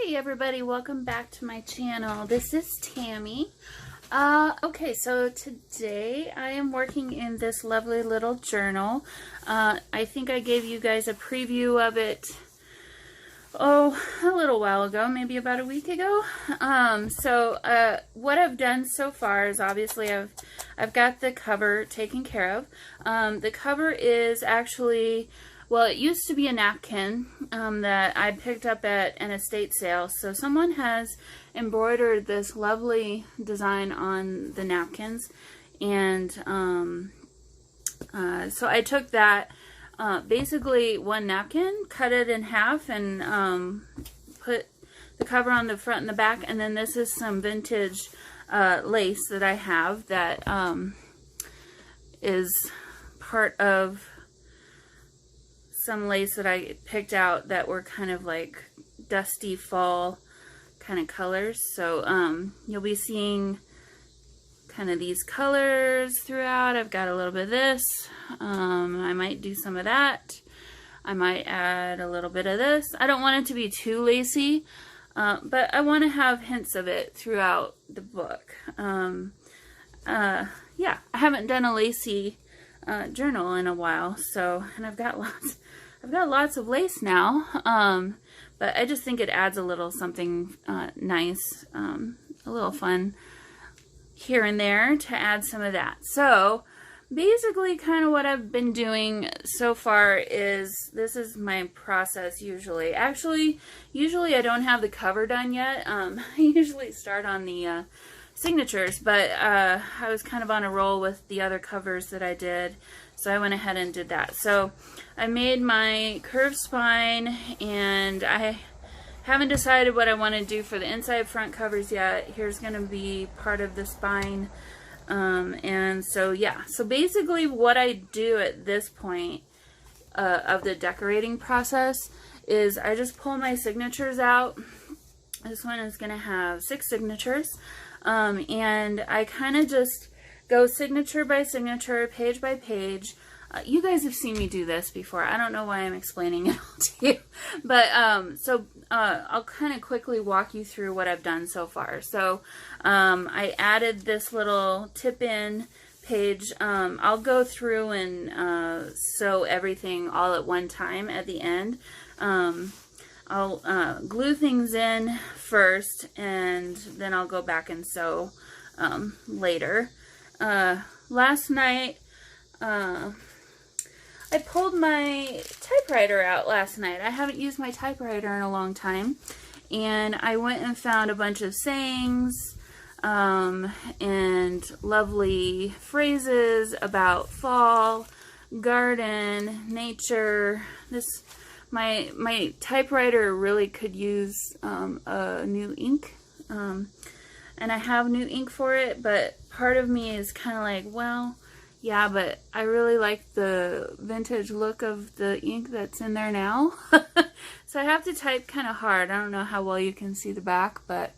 Hey everybody, welcome back to my channel. This is Tammy. Okay, so today I am working in this lovely little journal. I think I gave you guys a preview of it, a little while ago, maybe about a week ago. What I've done so far is obviously I've got the cover taken care of. The cover is actually, well, it used to be a napkin that I picked up at an estate sale. So someone has embroidered this lovely design on the napkins. And so I took that, basically one napkin, cut it in half, and put the cover on the front and the back. And then this is some vintage lace that I have that is part of some lace that I picked out that were kind of like dusty fall kind of colors. So you'll be seeing kind of these colors throughout. I've got a little bit of this. I might do some of that. I might add a little bit of this. I don't want it to be too lacy, but I want to have hints of it throughout the book. Yeah, I haven't done a lacy journal in a while, so, and I've got lots of lace now, but I just think it adds a little something nice, a little fun here and there to add some of that. So basically kind of what I've been doing so far is, this is my process usually. Actually, usually I don't have the cover done yet. I usually start on the signatures, but I was kind of on a roll with the other covers that I did, so I went ahead and did that. So I made my curved spine, and I haven't decided what I want to do for the inside front covers yet. Here's going to be part of the spine, and so yeah, so basically what I do at this point of the decorating process is I just pull my signatures out. This one is going to have 6 signatures. And I kind of just go signature by signature, page by page. You guys have seen me do this before. I don't know why I'm explaining it all to you. But, I'll kind of quickly walk you through what I've done so far. So, I added this little tip-in page. I'll go through and sew everything all at one time at the end. I'll glue things in first, and then I'll go back and sew later. Last night, I pulled my typewriter out last night. I haven't used my typewriter in a long time, and I went and found a bunch of sayings and lovely phrases about fall, garden, nature. My typewriter really could use a new ink, and I have new ink for it, but part of me is kind of like, well, yeah, but I really like the vintage look of the ink that's in there now. So I have to type kind of hard. I don't know how well you can see the back, but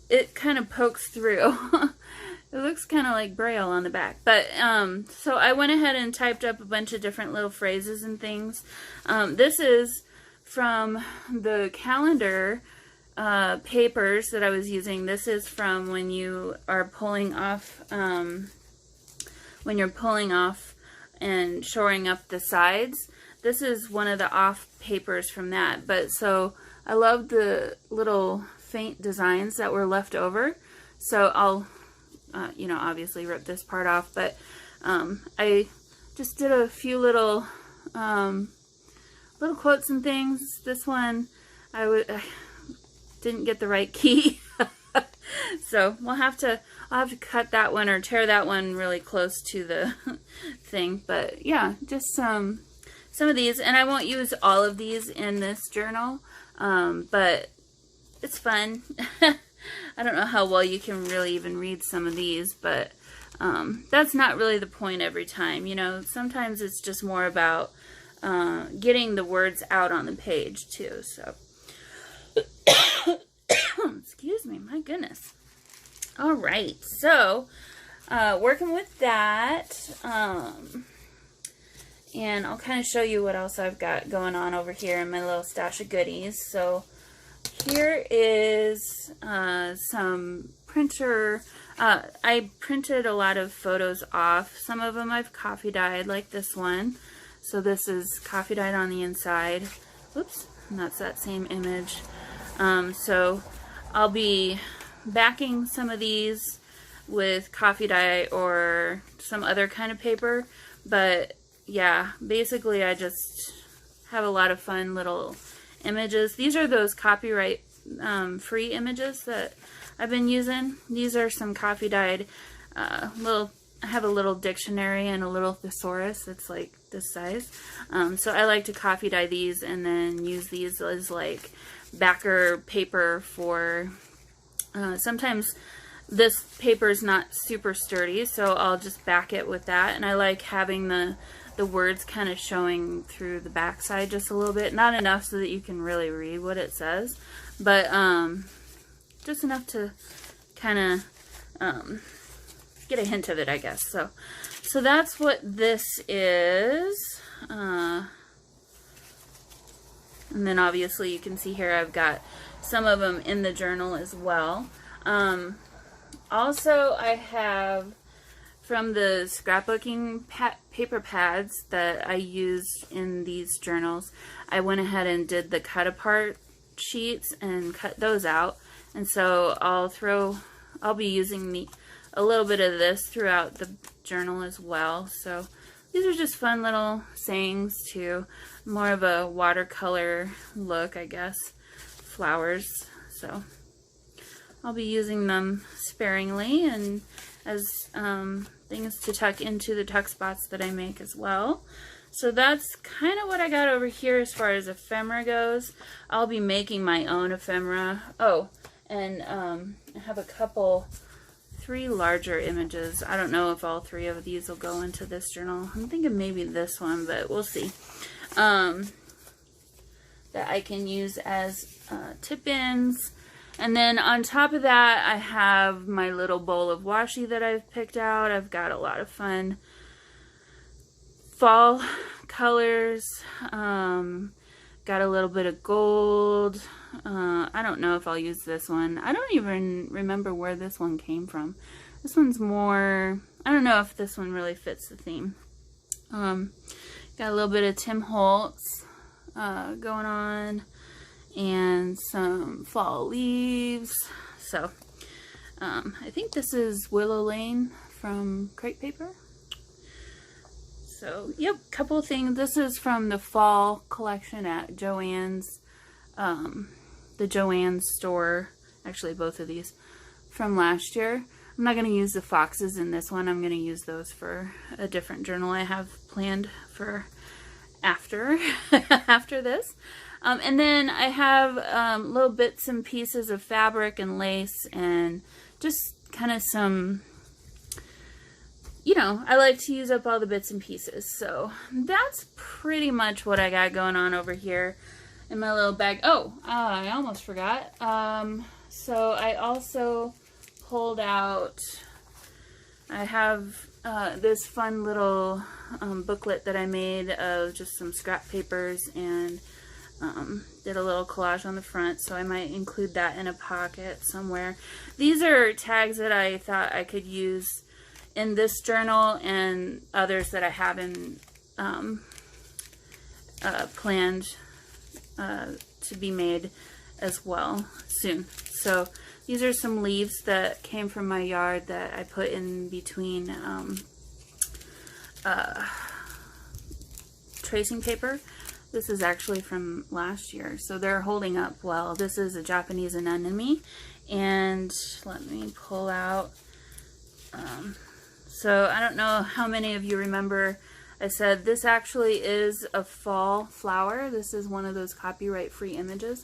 it kind of pokes through. It looks kind of like Braille on the back. But, so I went ahead and typed up a bunch of different little phrases and things. This is from the calendar papers that I was using. This is from when you are pulling off, when you're pulling off and shoring up the sides. This is one of the off papers from that. But, so, I love the little faint designs that were left over. So, I'll you know, obviously rip this part off, but I just did a few little quotes and things. This one I didn't get the right key, so I'll have to cut that one or tear that one really close to the thing. But yeah, just some of these, and I won't use all of these in this journal, but it's fun. I don't know how well you can really even read some of these, but that's not really the point every time. You know, sometimes it's just more about getting the words out on the page too. So, excuse me, my goodness. All right, so working with that, And I'll kind of show you what else I've got going on over here in my little stash of goodies. So here is some printer. I printed a lot of photos off. Some of them I've coffee dyed, like this one. So this is coffee dyed on the inside. Whoops, and that's that same image. So I'll be backing some of these with coffee dye or some other kind of paper. But yeah, basically I just have a lot of fun little images. These are those copyright free images that I've been using. These are some coffee dyed I have a little dictionary and a little thesaurus. It's like this size. So I like to coffee dye these and then use these as like backer paper for sometimes this paper is not super sturdy, so I'll just back it with that. And I like having the words kind of showing through the back side just a little bit. Not enough so that you can really read what it says, but just enough to kind of get a hint of it, I guess. So that's what this is. And then obviously you can see here I've got some of them in the journal as well. Also, I have from the scrapbooking paper pads that I used in these journals, I went ahead and did the cut apart sheets and cut those out. And so I'll be using a little bit of this throughout the journal as well. So these are just fun little sayings too. More of a watercolor look, I guess. Flowers. So I'll be using them sparingly and as things to tuck into the tuck spots that I make as well. So that's kind of what I got over here as far as ephemera goes. I'll be making my own ephemera. Oh, and I have three larger images. I don't know if all three of these will go into this journal. I'm thinking maybe this one, but we'll see. That I can use as tip-ins. And then on top of that, I have my little bowl of washi that I've picked out. I've got a lot of fun fall colors. Got a little bit of gold. I don't know if I'll use this one. I don't even remember where this one came from. This one's more, I don't know if this one really fits the theme. Got a little bit of Tim Holtz going on. And some fall leaves. So I think this is Willow Lane from Crepe Paper. So yep, couple of things. This is from the fall collection at Joann's, the Joann's store. Actually, both of these from last year. I'm not going to use the foxes in this one. I'm going to use those for a different journal I have planned for after this. And then I have little bits and pieces of fabric and lace and just kind of some, you know, I like to use up all the bits and pieces. So that's pretty much what I got going on over here in my little bag. Oh, I almost forgot. So I also pulled out, I have this fun little booklet that I made of just some scrap papers and did a little collage on the front, so I might include that in a pocket somewhere. These are tags that I thought I could use in this journal and others that I haven't planned to be made as well soon. So these are some leaves that came from my yard that I put in between tracing paper. This is actually from last year, so they're holding up well. This is a Japanese anemone, and let me pull out. So I don't know how many of you remember I said this actually is a fall flower. This is one of those copyright-free images.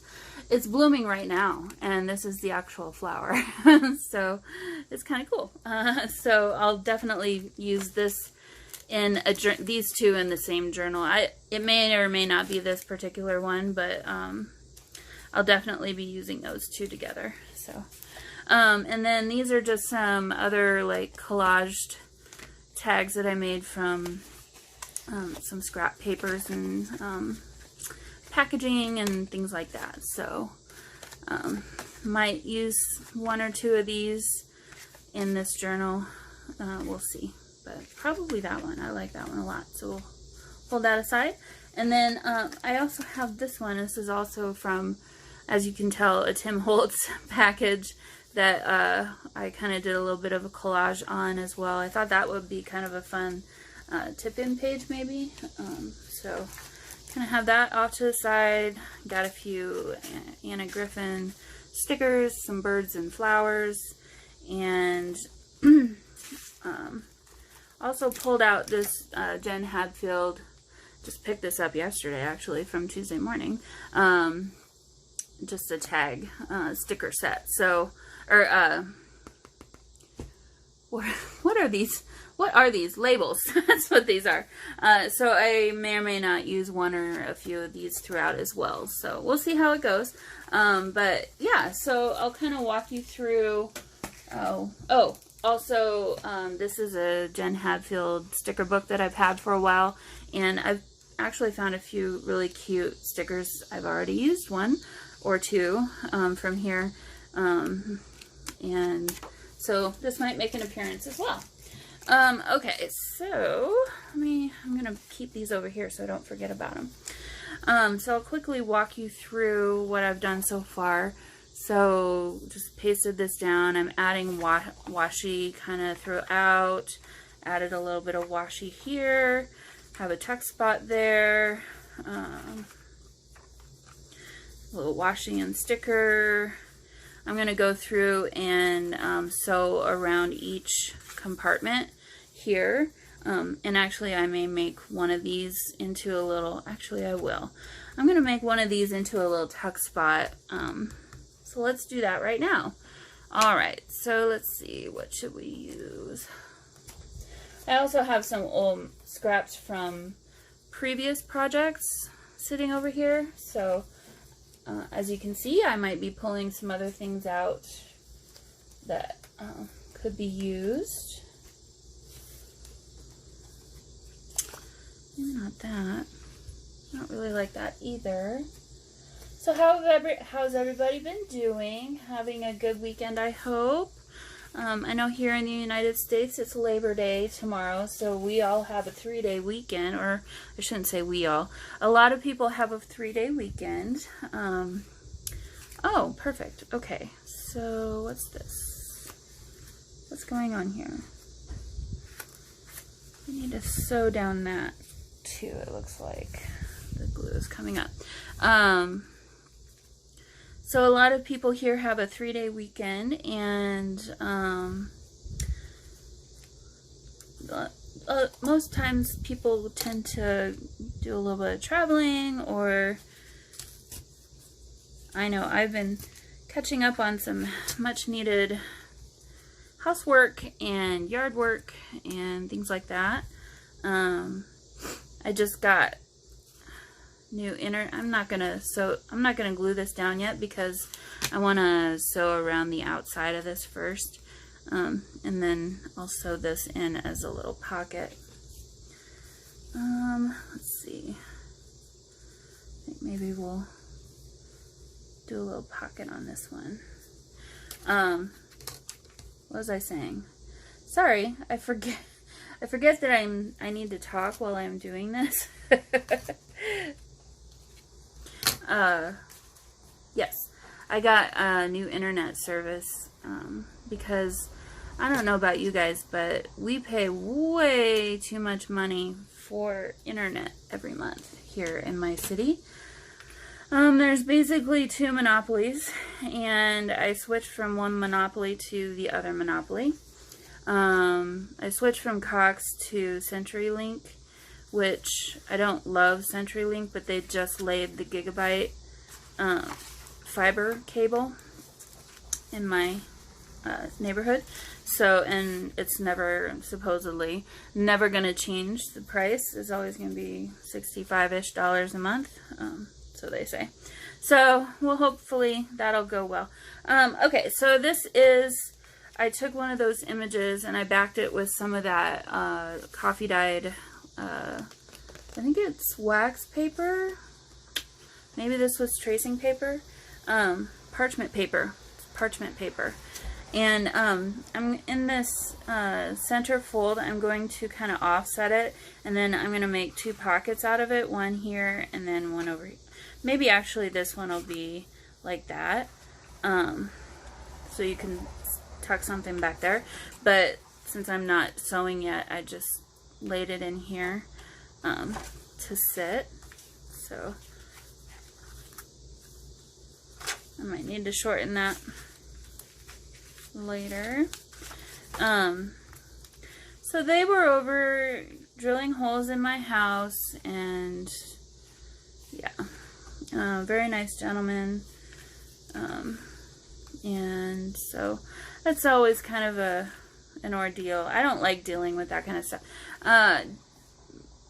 It's blooming right now, and this is the actual flower. So it's kind of cool. So I'll definitely use this in these two in the same journal. It may or may not be this particular one, but I'll definitely be using those two together. So and then these are just some other like collaged tags that I made from some scrap papers and packaging and things like that. So might use 1 or 2 of these in this journal. We'll see, but probably that one. I like that one a lot, so we'll hold that aside. And then I also have this one. This is also from, as you can tell, a Tim Holtz package that I kind of did a little bit of a collage on as well. I thought that would be kind of a fun tip-in page maybe. So kind of have that off to the side. Got a few Anna Griffin stickers, some birds and flowers, and also pulled out this Jen Hadfield. Just picked this up yesterday actually from Tuesday morning. Just a tag sticker set. So, or what are these? What are these? Labels. That's what these are. So I may or may not use 1 or a few of these throughout as well. So we'll see how it goes. But yeah, so I'll kind of walk you through. Also, this is a Jen Hadfield sticker book that I've had for a while, and I've actually found a few really cute stickers. I've already used 1 or 2 from here, and so this might make an appearance as well. Okay, so I'm gonna keep these over here so I don't forget about them. So I'll quickly walk you through what I've done so far. So just pasted this down. I'm adding washi kind of throughout. Added a little bit of washi here. Have a tuck spot there. A little washi and sticker. I'm going to go through and sew around each compartment here. And actually I may make one of these into a little, actually I will. I'm going to make one of these into a little tuck spot. So let's do that right now. Alright, so let's see, what should we use? I also have some old scraps from previous projects sitting over here. So as you can see, I might be pulling some other things out that could be used. Maybe not that. I don't really like that either. So how's everybody been doing? Having a good weekend, I hope. I know here in the United States it's Labor Day tomorrow, so we all have a 3-day weekend, or I shouldn't say we all. A lot of people have a 3-day weekend. Oh, perfect. Okay, so what's this? What's going on here? I need to sew down that too, it looks like. The glue is coming up. So a lot of people here have a 3-day weekend, and most times people tend to do a little bit of traveling, or I know I've been catching up on some much needed housework and yard work and things like that. I just got new inner. I'm not gonna glue this down yet because I want to sew around the outside of this first, and then I'll sew this in as a little pocket. Let's see. I think maybe we'll do a little pocket on this one. What was I saying? Sorry, I forget that I need to talk while I'm doing this. Yes, I got a new internet service because I don't know about you guys, but we pay way too much money for internet every month here in my city. There's basically 2 monopolies, and I switched from one monopoly to the other monopoly. I switched from Cox to CenturyLink, which I don't love CenturyLink, but they just laid the gigabyte fiber cable in my neighborhood. So, and it's supposedly never going to change. The price is always going to be $65-ish a month, so they say. So, well, hopefully that'll go well. Okay, so this is, I took one of those images and I backed it with some of that coffee dyed I think it's wax paper. Maybe this was tracing paper. Parchment paper. It's parchment paper. And I'm in this center fold, I'm going to kind of offset it, and then I'm going to make 2 pockets out of it, one here and then one over here. Maybe actually this one will be like that, so you can tuck something back there. But since I'm not sewing yet, I just laid it in here to sit. So I might need to shorten that later. So they were over drilling holes in my house, and yeah, very nice gentleman. And so that's always kind of an ordeal. I don't like dealing with that kind of stuff.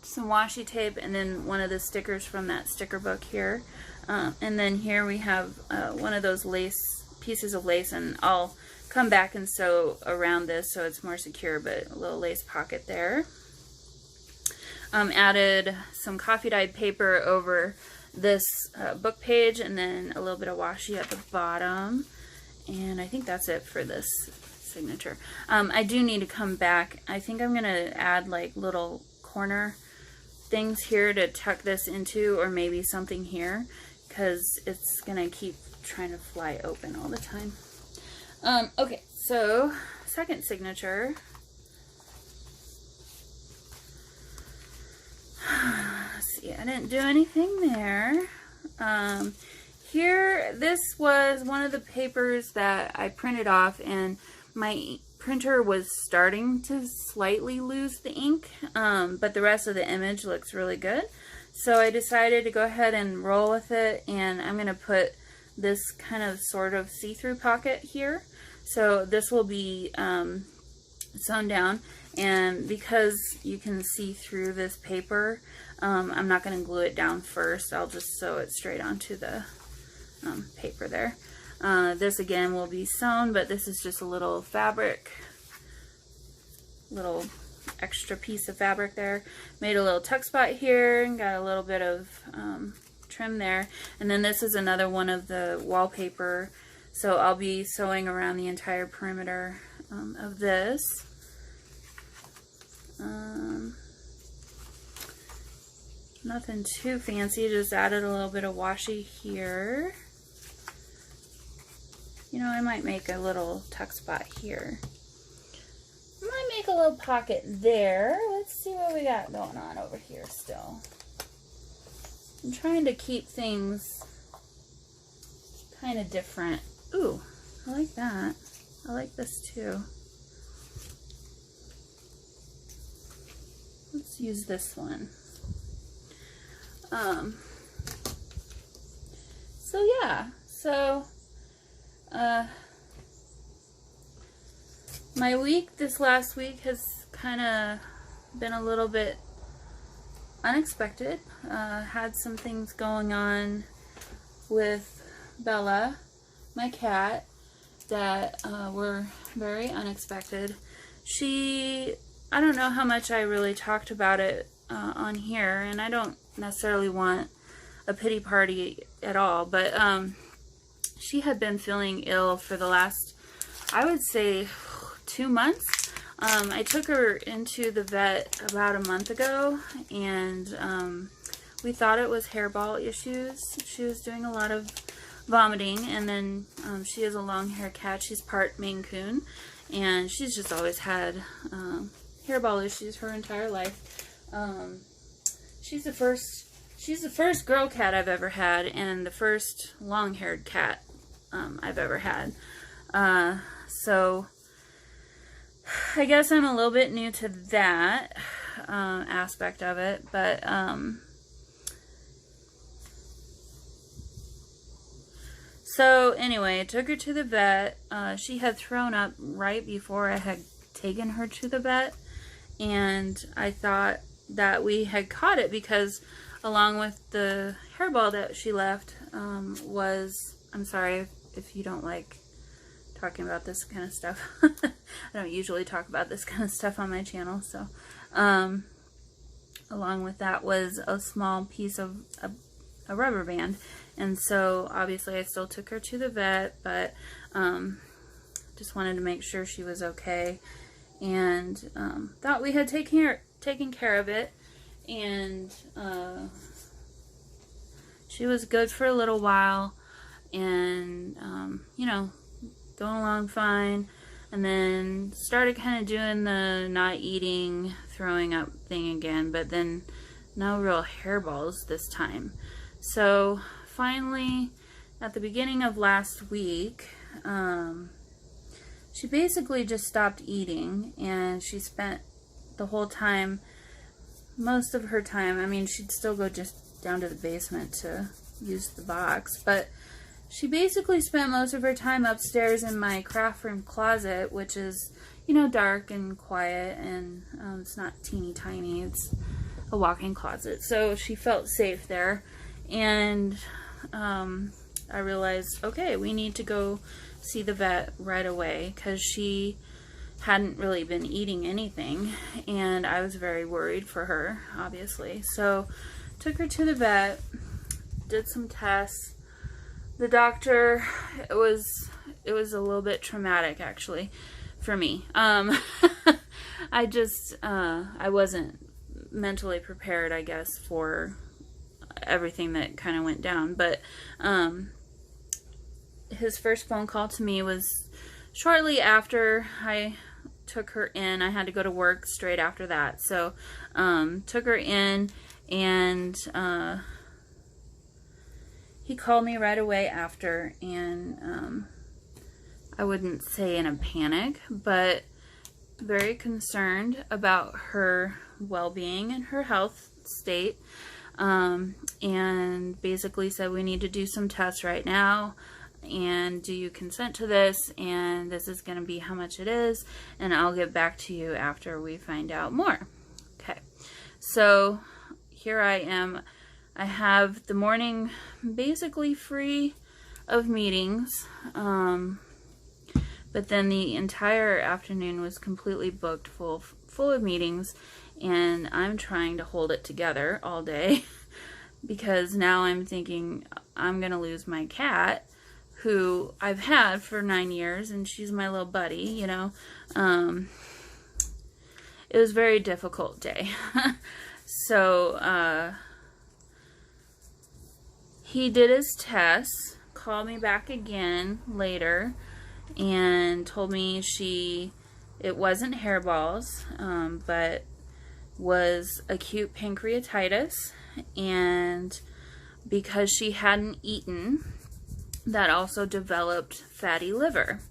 Some washi tape, and then one of the stickers from that sticker book here. And then here we have one of those pieces of lace, and I'll come back and sew around this so it's more secure, but a little lace pocket there. Added some coffee dyed paper over this book page, and then a little bit of washi at the bottom. And I think that's it for this signature. I do need to come back. I think I'm going to add like little corner things here to tuck this into, or maybe something here, because it's going to keep trying to fly open all the time. Okay, so second signature. Let's see, I didn't do anything there. Here, this was one of the papers that I printed off, and my printer was starting to slightly lose the ink, but the rest of the image looks really good. So I decided to go ahead and roll with it, and I'm going to put this kind of sort of see-through pocket here. So this will be sewn down, and because you can see through this paper, I'm not going to glue it down first. I'll just sew it straight onto the paper there. This again will be sewn, but this is just a little fabric, little extra piece of fabric there. Made a little tuck spot here and got a little bit of trim there. And then this is another one of the wallpaper, so I'll be sewing around the entire perimeter of this. Nothing too fancy, just added a little bit of washi here. You know, I might make a little tuck spot here. I might make a little pocket there. Let's see what we got going on over here still. I'm trying to keep things kind of different. Ooh, I like that. I like this too. Let's use this one. So yeah, so my week this last week has kind of been a little bit unexpected. Had some things going on with Bella, my cat, that were very unexpected. I don't know how much I really talked about it on here, and I don't necessarily want a pity party at all, but she had been feeling ill for the last, I would say, 2 months. I took her into the vet about a month ago, and we thought it was hairball issues. She was doing a lot of vomiting, and then she is a long-haired cat. She's part Maine Coon, and she's just always had hairball issues her entire life. She's the first girl cat I've ever had, and the first long-haired cat I've ever had. So I guess I'm a little bit new to that aspect of it, but so anyway, I took her to the vet. She had thrown up right before I had taken her to the vet, and I thought that we had caught it because along with the hairball that she left was, I'm sorry if you don't like talking about this kind of stuff. I don't usually talk about this kind of stuff on my channel, so along with that was a small piece of a rubber band. And so obviously I still took her to the vet, but just wanted to make sure she was okay, and thought we had taken care of it. And she was good for a little while, and you know, going along fine. And then started kind of doing the not eating, throwing up thing again, but then no real hairballs this time. So finally, at the beginning of last week, she basically just stopped eating, and she spent the whole time, most of her time, I mean, she'd still go just down to the basement to use the box, but she basically spent most of her time upstairs in my craft room closet, which is, you know, dark and quiet, and it's not teeny tiny, it's a walk-in closet. So she felt safe there, and I realized, okay, we need to go see the vet right away, because she hadn't really been eating anything, and I was very worried for her, obviously. So took her to the vet, did some tests. The doctor, it was a little bit traumatic, actually, for me. I wasn't mentally prepared, I guess, for everything that kind of went down. But his first phone call to me was shortly after I took her in. I had to go to work straight after that. So took her in, and he called me right away after, and I wouldn't say in a panic, but very concerned about her well-being and her health state, and basically said, we need to do some tests right now, and do you consent to this, and this is going to be how much it is, and I'll get back to you after we find out more. Okay, so here I am. I have the morning basically free of meetings, but then the entire afternoon was completely booked full of meetings, and I'm trying to hold it together all day because now I'm thinking I'm gonna lose my cat, who I've had for 9 years, and she's my little buddy, you know. It was a very difficult day. So he did his tests, called me back again later, and told me it wasn't hairballs, but was acute pancreatitis, and because she hadn't eaten, that also developed fatty liver,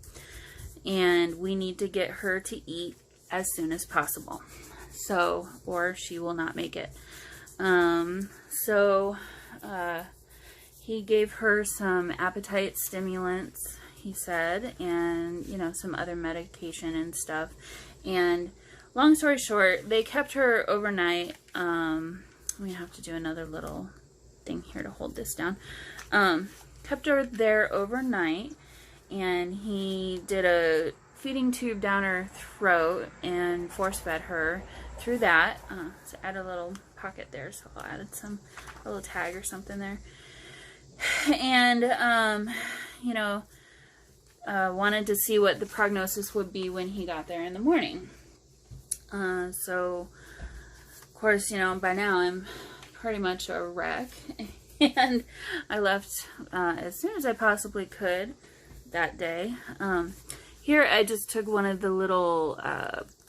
and we need to get her to eat as soon as possible, so, or she will not make it. He gave her some appetite stimulants, he said, and, you know, some other medication and stuff. And long story short, they kept her overnight. We have to do another little thing here to hold this down. Kept her there overnight, and he did a feeding tube down her throat and force fed her through that. So add a little pocket there, so I'll add a little tag or something there. And you know, wanted to see what the prognosis would be when he got there in the morning. So of course, you know, by now I'm pretty much a wreck, and I left as soon as I possibly could that day. Here I just took one of the little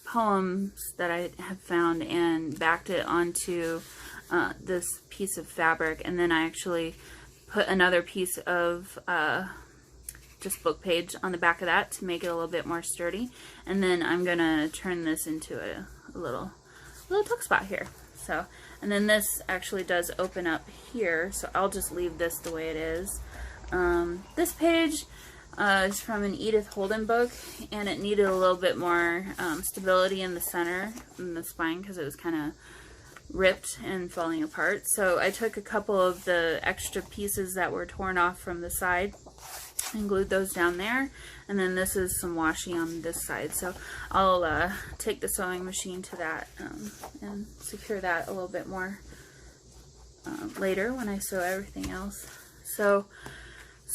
poems that I have found and backed it onto this piece of fabric, and then I actually put another piece of just book page on the back of that to make it a little bit more sturdy, and then I'm gonna turn this into a little tuck spot here. So, and then this actually does open up here, so I'll just leave this the way it is. This page is from an Edith Holden book, and it needed a little bit more stability in the center, in the spine, because it was kind of ripped and falling apart. So I took a couple of the extra pieces that were torn off from the side and glued those down there. And then this is some washi on this side. So I'll take the sewing machine to that and secure that a little bit more later when I sew everything else. So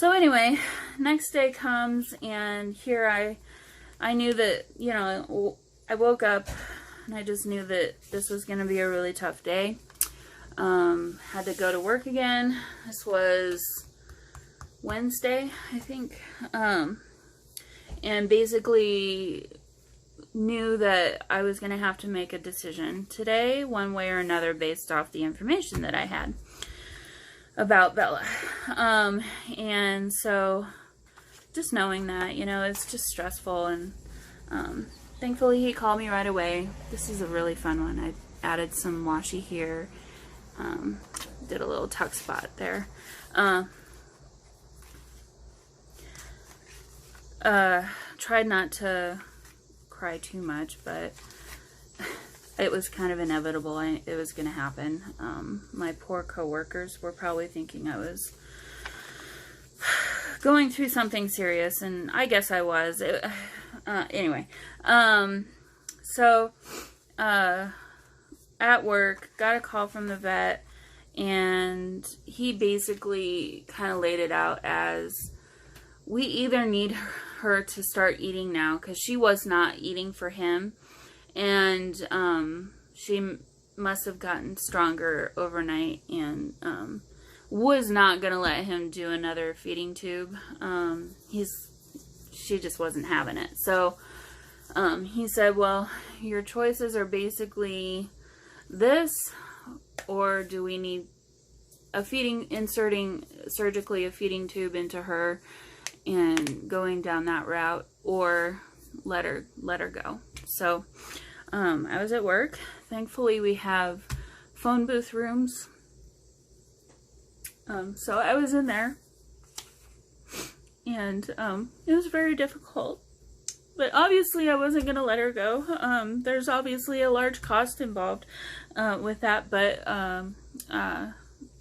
anyway, next day comes, and here I knew that, you know, I woke up and I just knew that this was going to be a really tough day. Had to go to work again. This was Wednesday, I think. And basically knew that I was going to have to make a decision today, one way or another, based off the information that I had about Bella. And so just knowing that, you know, it's just stressful, and thankfully he called me right away. This is a really fun one. I added some washi here, did a little tuck spot there. Tried not to cry too much, but it was kind of inevitable. It was going to happen. My poor coworkers were probably thinking I was going through something serious, and I guess I was. Anyway, so at work, got a call from the vet, and he basically kind of laid it out as, we either need her to start eating now, because she was not eating for him, and she must have gotten stronger overnight, and was not going to let him do another feeding tube. She just wasn't having it. So he said, well, your choices are basically this, or do we need inserting surgically a feeding tube into her and going down that route, or let her go. So I was at work. Thankfully we have phone booth rooms, so I was in there, and it was very difficult, but obviously I wasn't going to let her go. There's obviously a large cost involved with that, but I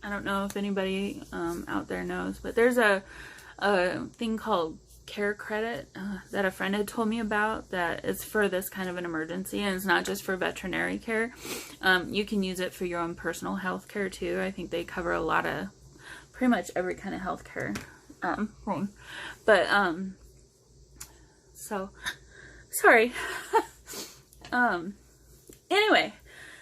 don't know if anybody out there knows, but there's a thing called care credit that a friend had told me about, that is for this kind of an emergency, and it's not just for veterinary care. You can use it for your own personal health care too. I think they cover a lot of, pretty much every kind of health care thing. But so sorry. Anyway,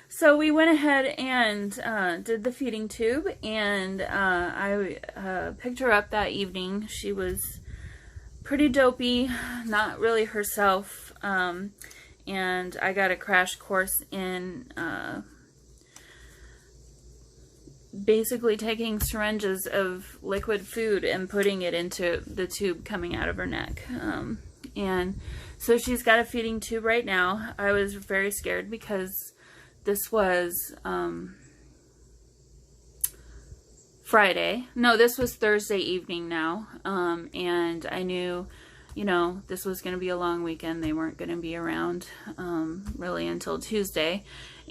so we went ahead and did the feeding tube, and I picked her up that evening. She was pretty dopey, not really herself, and I got a crash course in basically taking syringes of liquid food and putting it into the tube coming out of her neck. And so she's got a feeding tube right now. I was very scared because this was Friday. No, this was Thursday evening now. And I knew, you know, this was going to be a long weekend. They weren't going to be around really until Tuesday.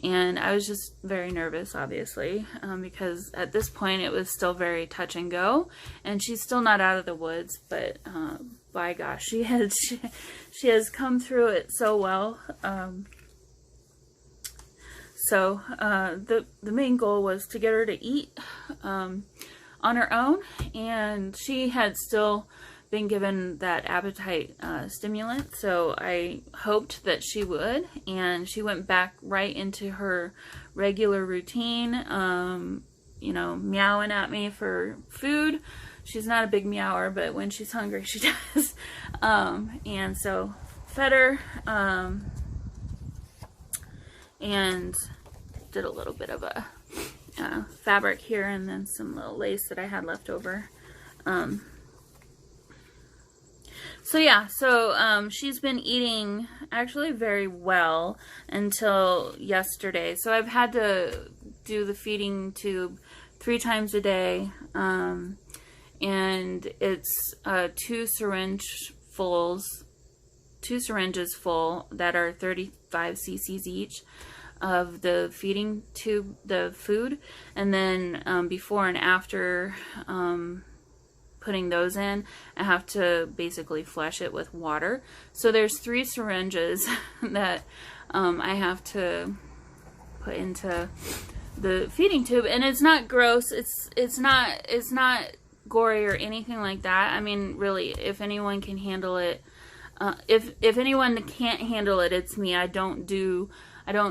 And I was just very nervous, obviously, because at this point it was still very touch and go. And she's still not out of the woods, but by gosh, she has come through it so well. So the main goal was to get her to eat on her own, and she had still been given that appetite stimulant, so I hoped that she would, and she went back right into her regular routine, you know, meowing at me for food. She's not a big meower, but when she's hungry she does. And so fed her, and did a little bit of a fabric here, and then some little lace that I had left over. So yeah, so she's been eating actually very well until yesterday. So I've had to do the feeding tube 3 times a day, and it's 2 syringes full that are 35 cc's each of the feeding tube, the food, and then before and after putting those in, I have to basically flush it with water. So there's 3 syringes that I have to put into the feeding tube, and it's not gross. It's not gory or anything like that. I mean, really, if anyone can handle it, if anyone can't handle it, it's me. I don't do hey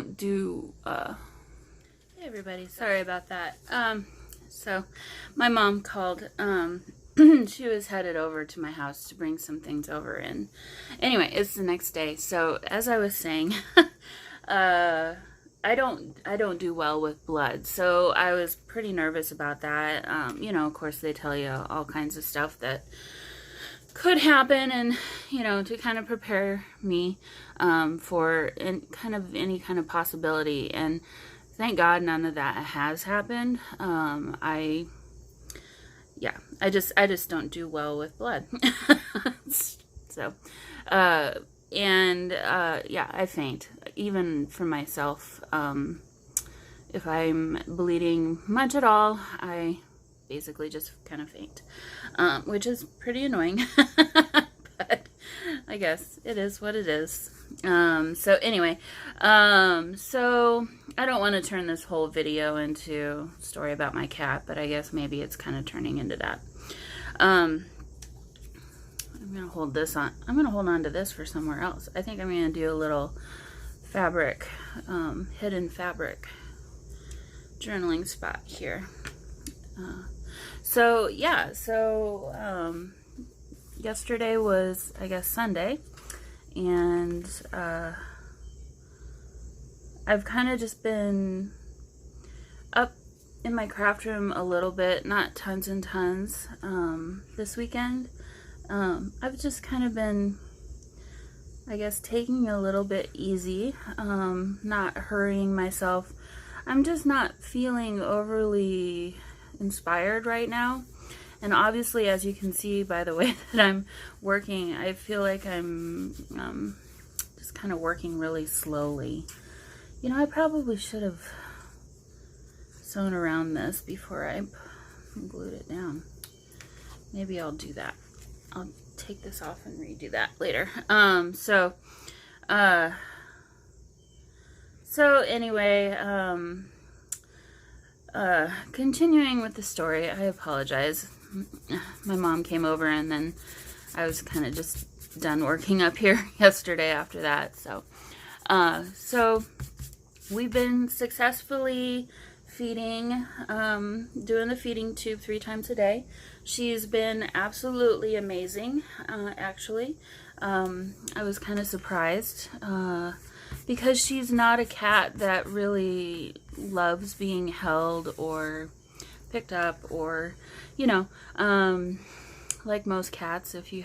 everybody, sorry about that. So my mom called. She was headed over to my house to bring some things over, and anyway, it's the next day. So as I was saying, I don't do well with blood, so I was pretty nervous about that. You know, of course, they tell you all kinds of stuff that could happen, and you know, to kind of prepare me for any kind of possibility. And thank God none of that has happened. I just don't do well with blood. So, yeah, I faint. Even for myself, if I'm bleeding much at all, I basically just kind of faint, which is pretty annoying, but I guess it is what it is. So anyway, so I don't want to turn this whole video into a story about my cat, but I guess maybe it's kind of turning into that. I'm gonna hold this on. I'm gonna hold on to this for somewhere else. I think I'm gonna do a little fabric, hidden fabric journaling spot here. So yeah, so yesterday was, I guess, Sunday, and I've kind of just been up in my craft room a little bit, not tons and tons, this weekend. I've just kind of been, I guess, taking a little bit easy, not hurrying myself. I'm just not feeling overly inspired right now. And obviously, as you can see by the way that I'm working, I feel like I'm just kind of working really slowly. You know, I probably should have sewn around this before I glued it down. Maybe I'll do that. I'll take this off and redo that later. So anyway, continuing with the story, I apologize. My mom came over, and then I was kind of just done working up here yesterday after that. So we've been successfully feeding, doing the feeding tube 3 times a day. She's been absolutely amazing, actually. I was kind of surprised, because she's not a cat that really loves being held or picked up, or, you know, like most cats. If you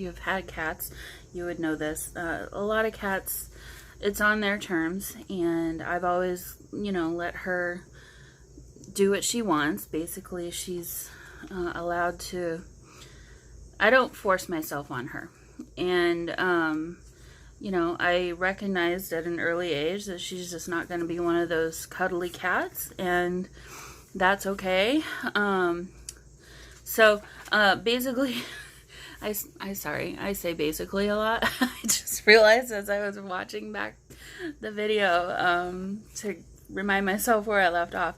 have had cats, you would know this. A lot of cats, it's on their terms, and I've always, you know, let her do what she wants. Basically, she's allowed to. I don't force myself on her, and you know, I recognized at an early age that she's just not going to be one of those cuddly cats, and that's okay. So basically, I say basically a lot. I just realized as I was watching back the video, to remind myself where I left off,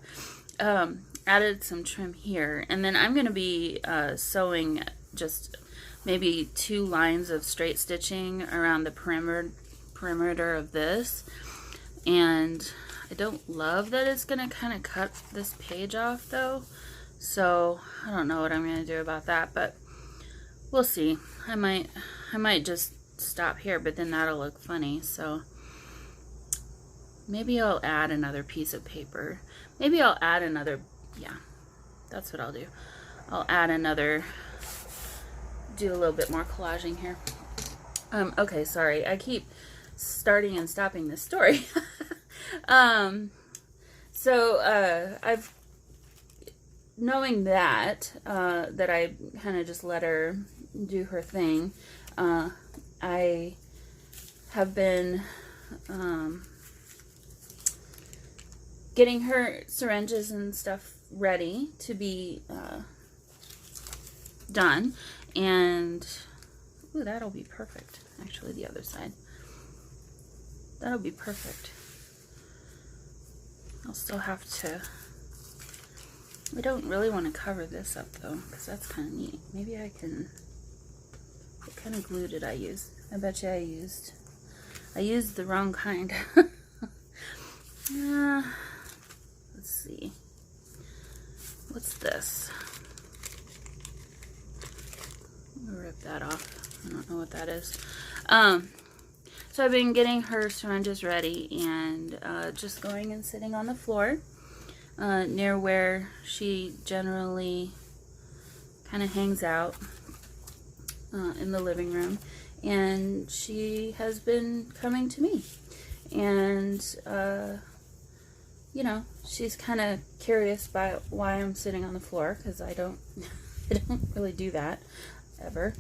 added some trim here, and then I'm going to be sewing just maybe 2 lines of straight stitching around the perimeter of this. And I don't love that it's going to kind of cut this page off though, so I don't know what I'm going to do about that, but we'll see. I might just stop here, but then that'll look funny. So maybe I'll add another piece of paper. Maybe I'll add another, yeah, that's what I'll do. I'll add another, do a little bit more collaging here. Okay, sorry, I keep starting and stopping this story. I've, knowing that I kind of just let her do her thing, I have been getting her syringes and stuff ready to be done. And ooh, that'll be perfect. Actually, the other side. That'll be perfect. I'll still have to, I don't really want to cover this up though, because that's kind of neat. Maybe I can, what kind of glue did I use? I bet you I used the wrong kind. Let's see. What's this? I'll rip that off. I don't know what that is. So I've been getting her syringes ready and just going and sitting on the floor near where she generally kind of hangs out in the living room. And she has been coming to me. And, you know, she's kind of curious about why I'm sitting on the floor, because I don't really do that ever.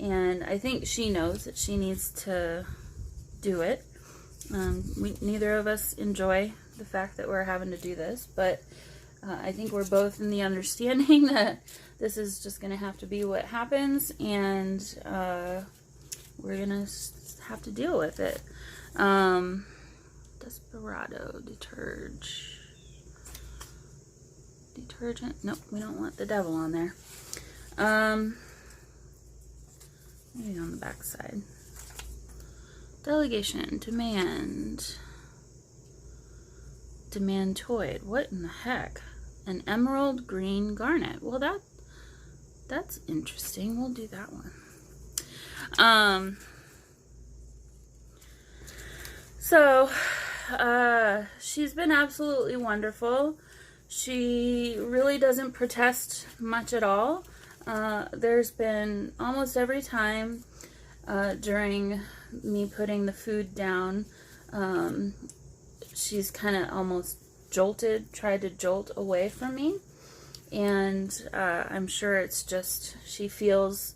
And I think she knows that she needs to do it. Neither of us enjoy the fact that we're having to do this, but I think we're both in the understanding that this is just going to have to be what happens, and we're going to have to deal with it. Desperado detergent. Nope, we don't want the devil on there. Maybe on the back side. Delegation, demantoid. What in the heck? An emerald green garnet. Well, that's interesting. We'll do that one. So she's been absolutely wonderful. She really doesn't protest much at all. There's been almost every time during me putting the food down, she's kind of almost tried to jolt away from me. And I'm sure it's just she feels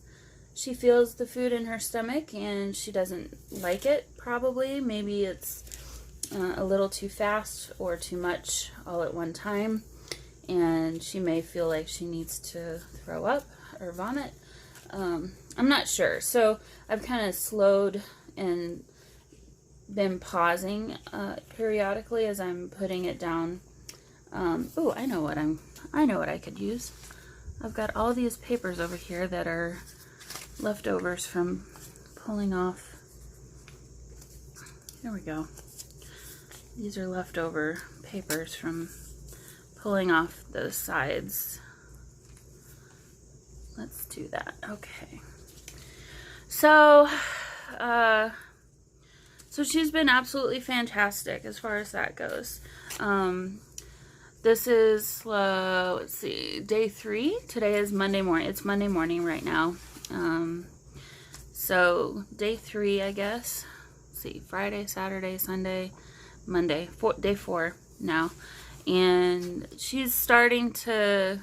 the food in her stomach and she doesn't like it, probably. Maybe it's a little too fast or too much all at one time, and she may feel like she needs to throw up or vomit. I'm not sure. So I've kind of slowed and been pausing periodically as I'm putting it down. Oh, I know what I could use. I've got all these papers over here that are leftovers from pulling off. There we go. These are leftover papers from pulling off those sides. Let's do that. Okay. So, so she's been absolutely fantastic as far as that goes. This is, let's see, day 3. Today is Monday morning. It's Monday morning right now. So day 3, I guess. Let's see, Friday, Saturday, Sunday, Monday, day 4 now. And she's starting to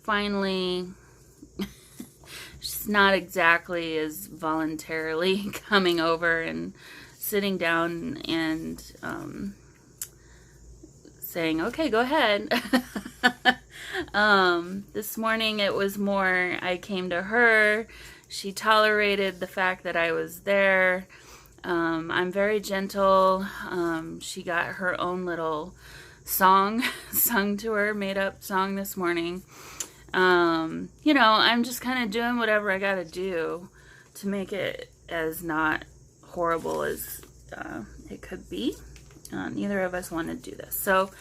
finally, she's not exactly as voluntarily coming over and sitting down and saying, okay, go ahead. This morning it was more, I came to her. She tolerated the fact that I was there. I'm very gentle. She got her own little song sung to her, made up song this morning. You know, I'm just kind of doing whatever I gotta do to make it as not horrible as it could be. Neither of us want to do this. So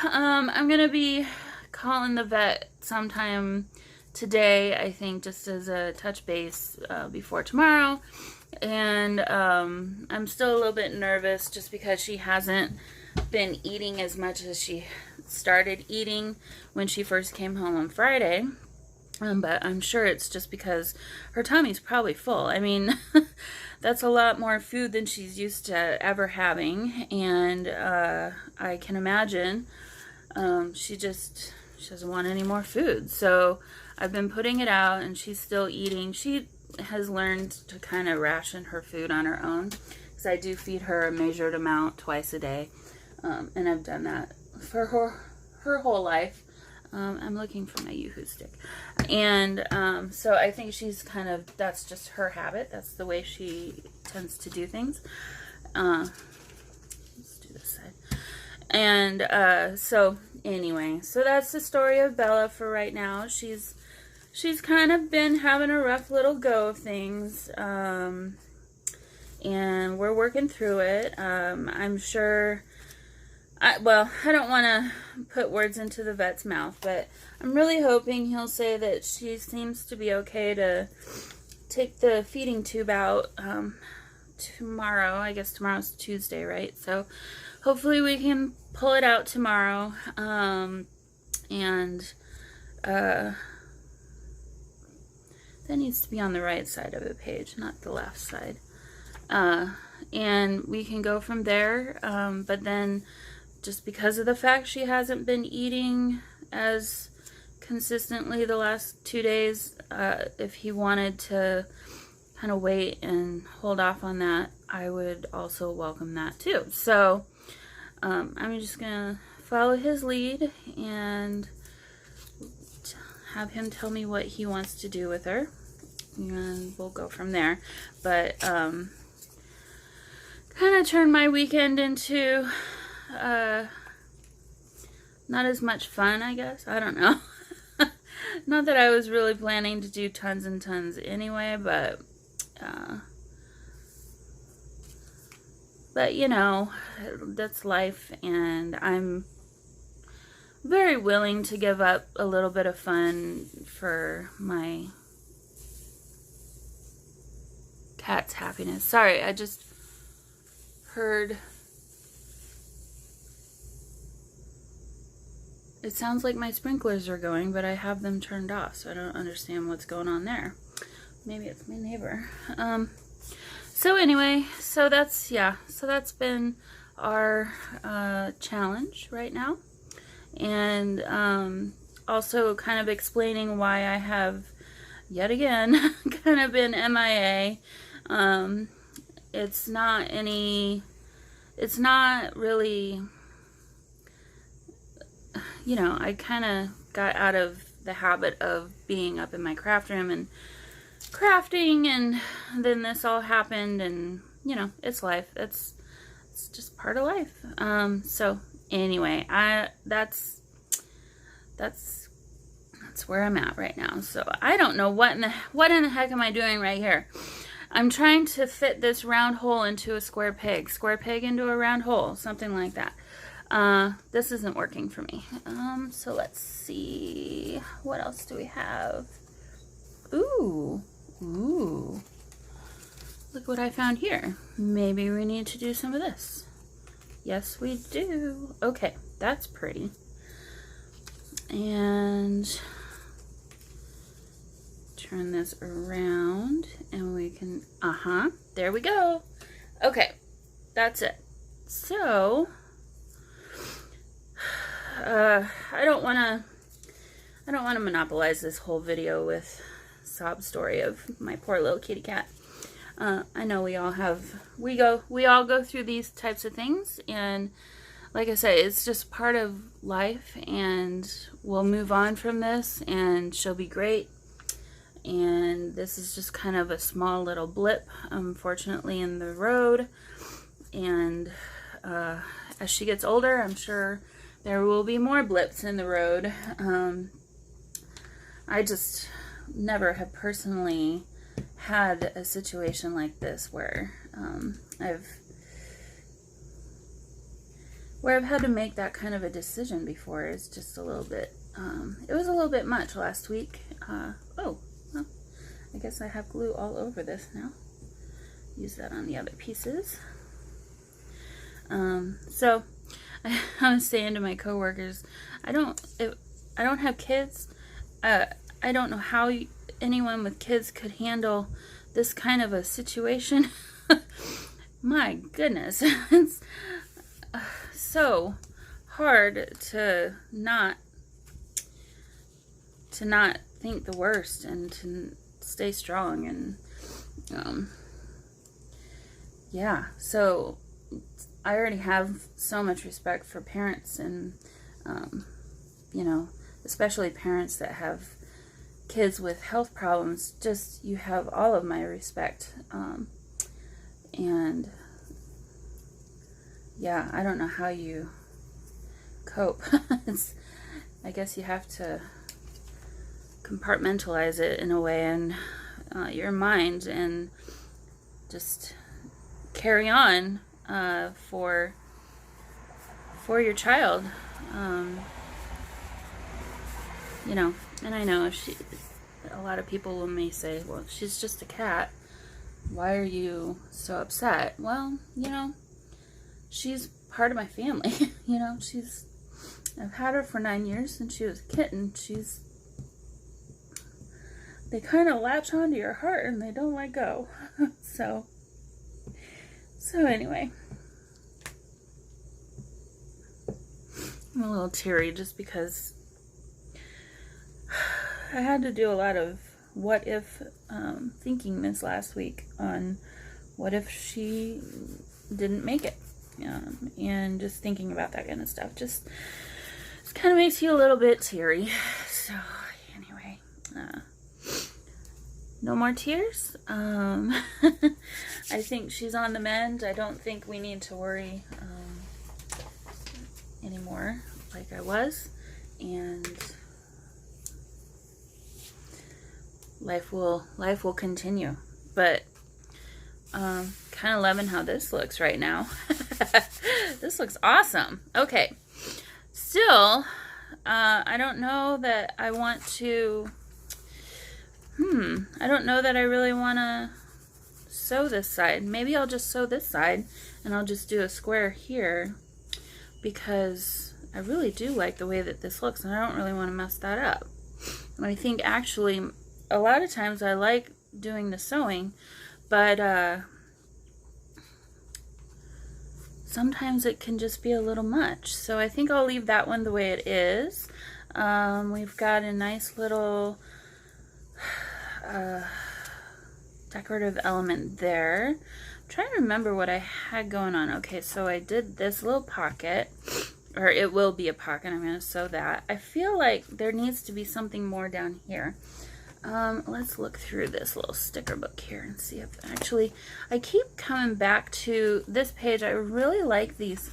I'm gonna be calling the vet sometime today, I think, just as a touch base before tomorrow. And I'm still a little bit nervous just because she hasn't been eating as much as she started eating when she first came home on Friday. But I'm sure it's just because her tummy's probably full. I mean, that's a lot more food than she's used to ever having. And I can imagine she doesn't want any more food. So I've been putting it out and she's still eating. She has learned to kind of ration her food on her own, because I do feed her a measured amount twice a day. And I've done that for her whole life. I'm looking for my Yoo-hoo stick. And so I think she's kind of, that's just her habit. That's the way she tends to do things. Let's do this side. And so anyway, so that's the story of Bella for right now. She's kind of been having a rough little go of things. And we're working through it. I'm sure... well, I don't want to put words into the vet's mouth, but I'm really hoping he'll say that she seems to be okay to take the feeding tube out tomorrow. I guess tomorrow's Tuesday, right? So hopefully we can pull it out tomorrow. And that needs to be on the right side of the page, not the left side. And we can go from there. But then, just because of the fact she hasn't been eating as consistently the last 2 days, if he wanted to kind of wait and hold off on that, I would also welcome that too. So I'm just gonna follow his lead and have him tell me what he wants to do with her, and we'll go from there. But kind of turned my weekend into not as much fun, I guess. I don't know. Not that I was really planning to do tons and tons anyway, but you know, that's life, and I'm very willing to give up a little bit of fun for my cat's happiness. Sorry, I just heard... It sounds like my sprinklers are going, but I have them turned off, so I don't understand what's going on there. Maybe it's my neighbor. So anyway, so that's been our challenge right now. And also kind of explaining why I have, yet again, kind of been MIA. It's not really... You know, I kind of got out of the habit of being up in my craft room and crafting, and then this all happened, and you know, it's life. It's just part of life. So anyway, that's where I'm at right now. So I don't know what in the heck am I doing right here. I'm trying to fit this round hole into a square peg into a round hole, something like that. This isn't working for me. So let's see. What else do we have? Ooh. Look what I found here. Maybe we need to do some of this. Yes, we do. Okay, that's pretty. And turn this around and we can, there we go. Okay, that's it. So... I don't want to monopolize this whole video with sob story of my poor little kitty cat. I know we all go through these types of things, and like I said, it's just part of life, and we'll move on from this, and she'll be great. And this is just kind of a small little blip, unfortunately, in the road. And as she gets older, I'm sure there will be more blips in the road. I just never have personally had a situation like this where I've had to make that kind of a decision before. It's just a little bit, it was a little bit much last week. Oh, well, I guess I have glue all over this now. Use that on the other pieces. So I was saying to my coworkers, I don't have kids. I don't know how anyone with kids could handle this kind of a situation. My goodness, it's so hard to not think the worst and to stay strong. And yeah, so I already have so much respect for parents, and you know, especially parents that have kids with health problems, just, you have all of my respect. And yeah, I don't know how you cope. I guess you have to compartmentalize it in a way in your mind and just carry on for your child. You know, and I know a lot of people may say, well, she's just a cat. Why are you so upset? Well, you know, she's part of my family. You know, I've had her for 9 years since she was a kitten. They kind of latch onto your heart and they don't let go. So anyway, I'm a little teary just because I had to do a lot of what if thinking this last week on what if she didn't make it, and just thinking about that kind of stuff just kind of makes you a little bit teary. So anyway, no more tears. I think she's on the mend. I don't think we need to worry anymore like I was, and life will continue. But kind of loving how this looks right now. This looks awesome. Okay, still I don't know that I want to I don't know that I really want to sew this side. Maybe I'll just sew this side and I'll just do a square here, because I really do like the way that this looks and I don't really want to mess that up. And I think actually a lot of times I like doing the sewing, but sometimes it can just be a little much. So I think I'll leave that one the way it is. We've got a nice little decorative element there. I'm trying to remember what I had going on. Okay, so I did this little pocket, or it will be a pocket. I'm going to sew that. I feel like there needs to be something more down here. Let's look through this little sticker book here and see if actually, I keep coming back to this page. I really like these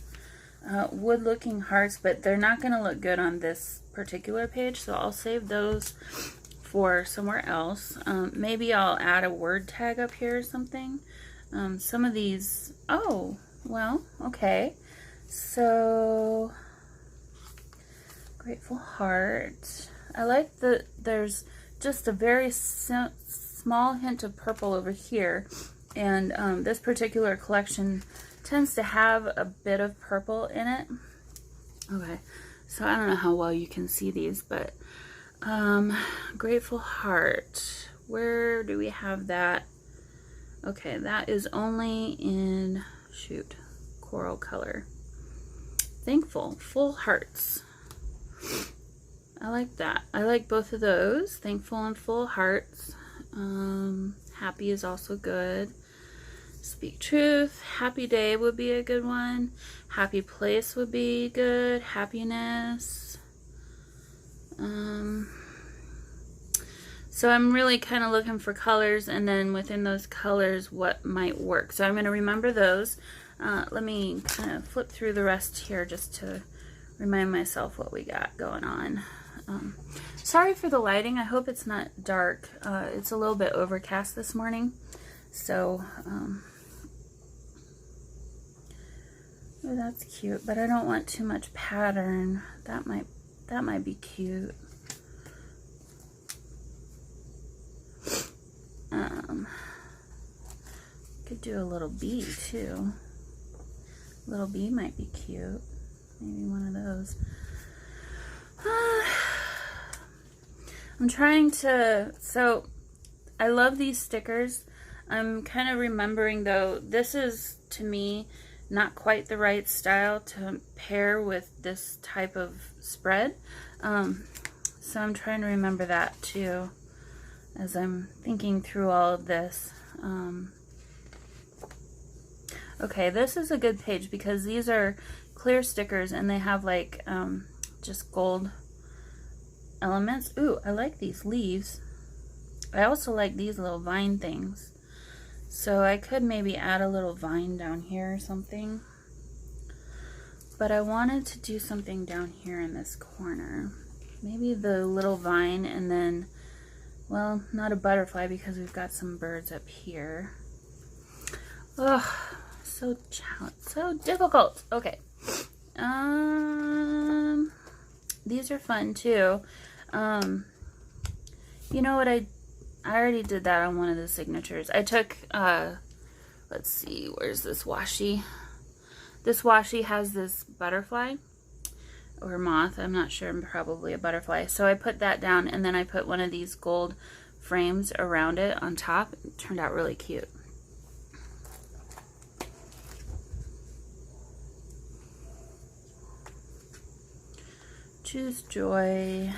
wood looking hearts, but they're not going to look good on this particular page, so I'll save those for somewhere else. Maybe I'll add a word tag up here or something. Some of these, oh, well, okay. So, grateful heart. I like there's just a very small hint of purple over here, and this particular collection tends to have a bit of purple in it. Okay, so I don't know how well you can see these, but grateful heart, where do we have that? Okay, that is only in, shoot, coral color. Thankful, full hearts. I like that. I like both of those, thankful and full hearts. Happy is also good. Speak truth, happy day would be a good one. Happy place would be good. Happiness. So I'm really kind of looking for colors, and then within those colors what might work. So I'm going to remember those. Let me kind of flip through the rest here just to remind myself what we got going on. Sorry for the lighting. I hope it's not dark. It's a little bit overcast this morning, so oh, that's cute, but I don't want too much pattern. That might be cute. Could do a little bee too. Little bee might be cute. Maybe one of those. I'm trying to, so I love these stickers. I'm kind of remembering though, this is to me not quite the right style to pair with this type of spread. So I'm trying to remember that too as I'm thinking through all of this. Okay, this is a good page because these are clear stickers and they have like just gold elements. Ooh, I like these leaves. I also like these little vine things. So I could maybe add a little vine down here or something. But I wanted to do something down here in this corner. Maybe the little vine and then, well, not a butterfly because we've got some birds up here. Ugh, so difficult. Okay. These are fun too. You know what, I already did that on one of the signatures. I took, let's see, where's this washi? This washi has this butterfly or moth, I'm not sure, probably a butterfly. So I put that down and then I put one of these gold frames around it on top. It turned out really cute. Choose joy.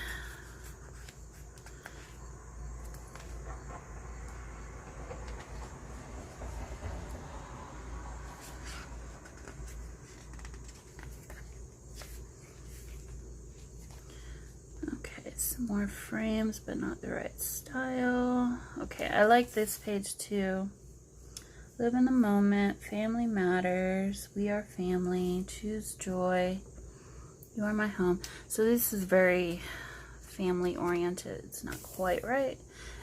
Some more frames, but not the right style. Okay, I like this page too. Live in the moment, family matters, we are family, choose joy, you are my home. So this is very family oriented. It's not quite right.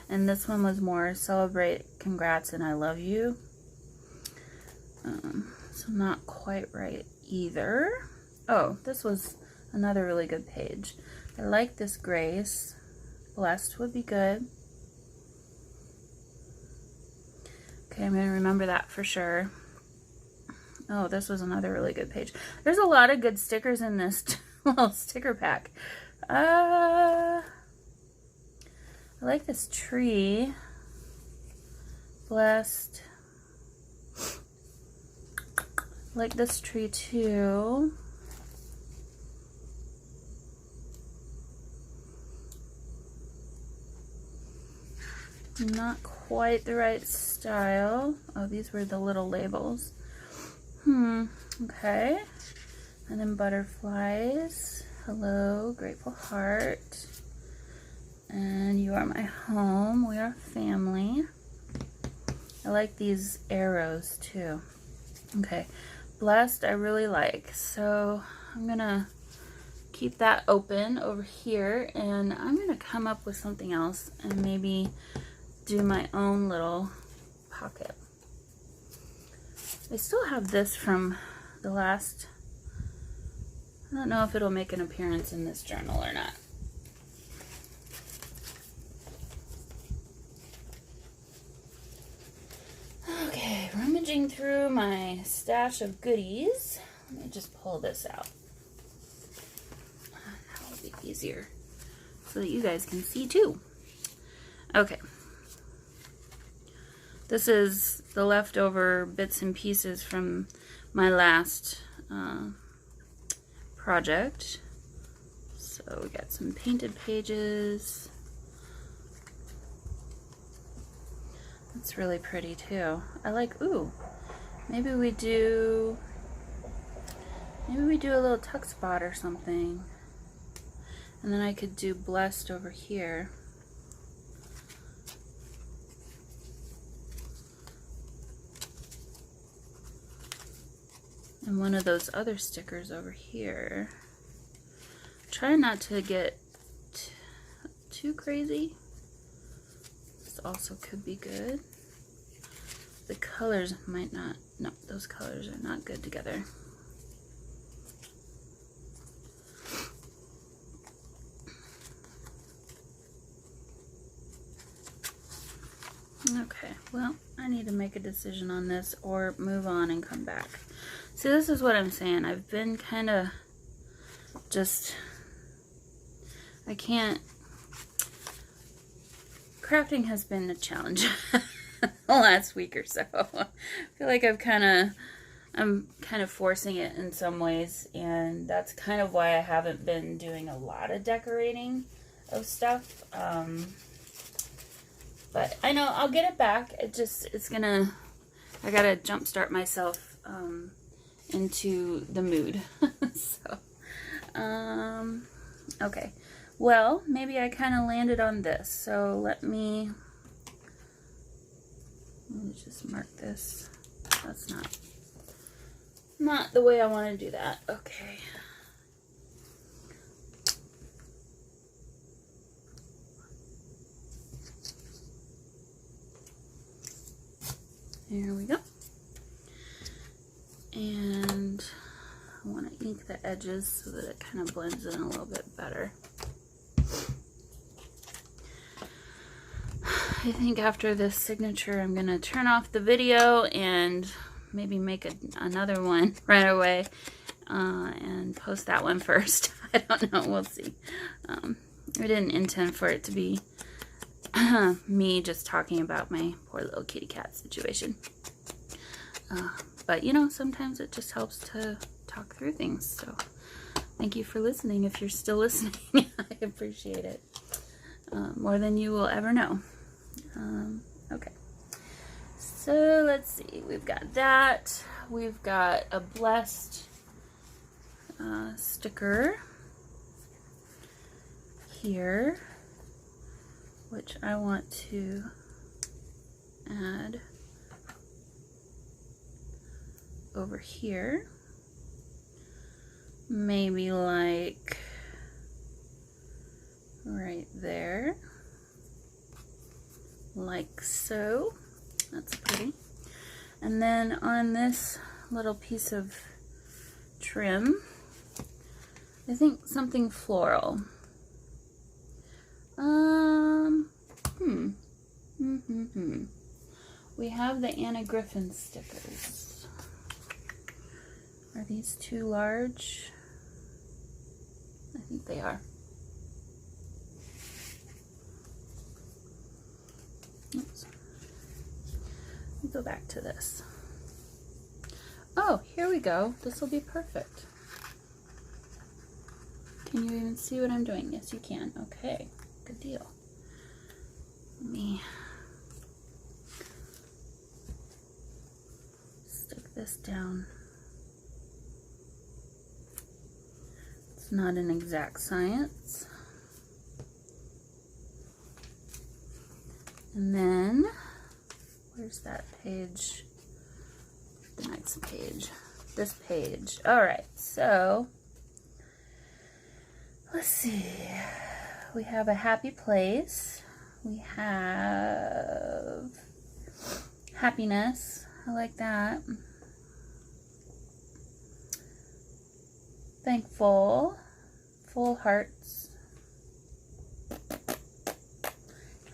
And this one was more celebrate, congrats, and I love you. So not quite right either. Oh, this was another really good page. I like this grace. Blessed would be good. Okay, I'm going to remember that for sure. Oh, this was another really good page. There's a lot of good stickers in this little sticker pack. I like this tree. Blessed. I like this tree too. Not quite the right style. Oh, these were the little labels. Okay. And then butterflies. Hello, grateful heart. And you are my home. We are family. I like these arrows too. Okay. Blessed, I really like. So I'm gonna keep that open over here, and I'm gonna come up with something else and maybe do my own little pocket. I still have this from the last, I don't know if it'll make an appearance in this journal or not. Okay, rummaging through my stash of goodies. Let me just pull this out. That will be easier so that you guys can see too. Okay. This is the leftover bits and pieces from my last project. So we got some painted pages. That's really pretty too. I like, ooh, maybe we do a little tuck spot or something. And then I could do blessed over here. And one of those other stickers over here. Try not to get too crazy. This also could be good. The colors might not, no, those colors are not good together. Okay, well, I need to make a decision on this or move on and come back. See, this is what I'm saying. I've been kind of just, I can't, crafting has been a challenge the last week or so. I feel like I'm kind of forcing it in some ways, and that's kind of why I haven't been doing a lot of decorating of stuff. But I know I'll get it back. I gotta jumpstart myself into the mood. So, okay. Well, maybe I kind of landed on this. So let me just mark this. That's not the way I want to do that. Okay. There we go. And I want to ink the edges so that it kind of blends in a little bit better. I think after this signature, I'm going to turn off the video and maybe make another one right away and post that one first. I don't know. We'll see. I didn't intend for it to be me just talking about my poor little kitty cat situation. But, you know, sometimes it just helps to talk through things. So thank you for listening. If you're still listening, I appreciate it more than you will ever know. Okay, so let's see. We've got that. We've got a blessed sticker here, which I want to add over here. Maybe like right there. Like so. That's pretty. And then on this little piece of trim, I think something floral. We have the Anna Griffin stickers. Are these too large? I think they are. Oops. Let me go back to this. Oh, here we go. This will be perfect. Can you even see what I'm doing? Yes, you can. Okay, good deal. Let me stick this down. It's not an exact science. And then, where's that page? The next page. This page. Alright, so, let's see. We have a happy place. We have happiness. I like that. Thankful. Full hearts.